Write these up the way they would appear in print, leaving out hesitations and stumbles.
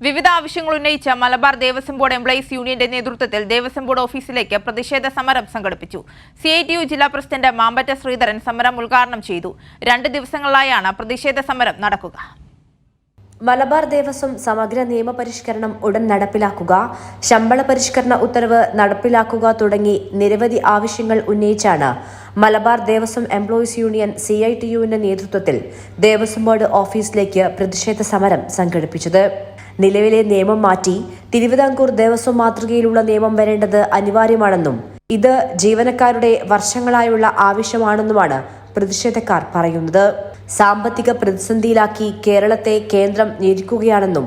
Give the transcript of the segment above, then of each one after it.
വിവിധ ആവശ്യങ്ങൾ ഉന്നയിച്ച മലബാർ ദേവസ്വം ബോർഡ് എംപ്ലോയീസ് യൂണിയന്റെ നേതൃത്വത്തിൽ ദേവസ്വം ബോർഡ് ഓഫീസിലേക്ക് പ്രതിഷേധ സമരം സംഘടിപ്പിച്ചു. CITU ജില്ലാ പ്രസിഡന്റ് മാമ്പറ്റ ശ്രീധരൻ സമരം ഉദ്ഘാടനം ചെയ്തു. 2 ദിവസങ്ങളിലായാണ് പ്രതിഷേധ സമരം നടക്കുക. മലബാർ ദേവസ്വം സമഗ്ര നിയമപരിഷ്കരണം ഉടൻ നടപ്പിലാക്കുക, ശമ്പള പരിഷ്കരണ ഉത്തരവ് നടപ്പിലാക്കുക തുടങ്ങി നിരവധി ആവശ്യങ്ങൾ ഉന്നയിച്ചാണ് മലബാർ ദേവസ്വം എംപ്ലോയീസ് യൂണിയൻ CITUവിന്റെ നേതൃത്വത്തിൽ ദേവസ്വം ബോർഡ് ഓഫീസിലേക്ക് പ്രതിഷേധ സമരം സംഘടിപ്പിച്ചത്. നിലവിലെ നിയമം മാറ്റി തിരുവിതാംകൂർ ദേവസ്വം മാതൃകയിലുള്ള നിയമം വരേണ്ടത് അനിവാര്യമാണെന്നും ഇത് ജീവനക്കാരുടെ വർഷങ്ങളായുള്ള ആവശ്യമാണെന്നുമാണ് പ്രതിഷേധക്കാർ പറയുന്നത്. സാമ്പത്തിക പ്രതിസന്ധിയിലാക്കി കേരളത്തെ കേന്ദ്രം ഞെരുക്കുകയാണെന്നും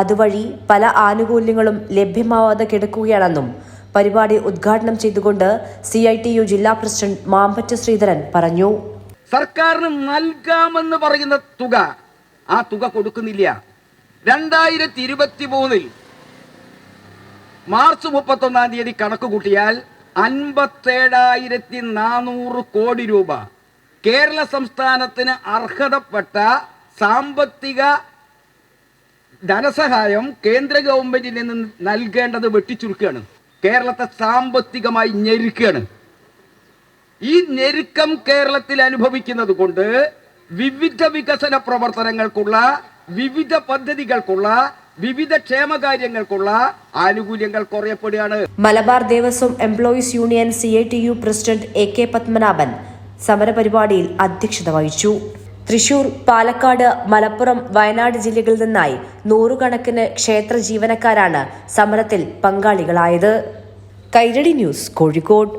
അതുവഴി പല ആനുകൂല്യങ്ങളും ലഭ്യമാവാതെ കിടക്കുകയാണെന്നും പരിപാടി ഉദ്ഘാടനം ചെയ്തുകൊണ്ട് CITU ജില്ലാ പ്രസിഡന്റ് മാമ്പറ്റ ശ്രീധരൻ പറഞ്ഞു. സർക്കാരിന് നൽകാമെന്ന് പറയുന്ന തുക ആ തുക കൊടുക്കുന്നില്ല. 2023 മാർച്ച് 31 കണക്ക് കൂട്ടിയാൽ 57,400 കോടി രൂപ കേരള സംസ്ഥാനത്തിന് അർഹതപ്പെട്ട സാമ്പത്തിക ധനസഹായം കേന്ദ്ര ഗവൺമെന്റിൽ നിന്ന് നൽകേണ്ടത് വെട്ടിച്ചുരുക്കുകയാണ്. കേരളത്തെ സാമ്പത്തികമായി ഞെരുക്കുകയാണ്. ഈ ഞെരുക്കം കേരളത്തിൽ അനുഭവിക്കുന്നത് കൊണ്ട് വിവിധ വികസന പ്രവർത്തനങ്ങൾക്കുള്ള, വിവിധ പദ്ധതികൾക്കുള്ള, വിവിധ ക്ഷേമകാര്യങ്ങൾക്കുള്ള ആനുകൂല്യങ്ങൾ കുറയപ്പെടുകയാണ്. Malabar Devaswom employees union CITU president AK Padmanabhan സമരപരിപാടിയിൽ അധ്യക്ഷത വഹിച്ചു. തൃശൂർ, പാലക്കാട്, മലപ്പുറം, വയനാട് ജില്ലകളിൽ നിന്നായി 100 കണക്കിന് ക്ഷേത്ര ജീവനക്കാരാണ് സമരത്തിൽ പങ്കാളികളായത്. കൈരളി ന്യൂസ്, കോഴിക്കോട്.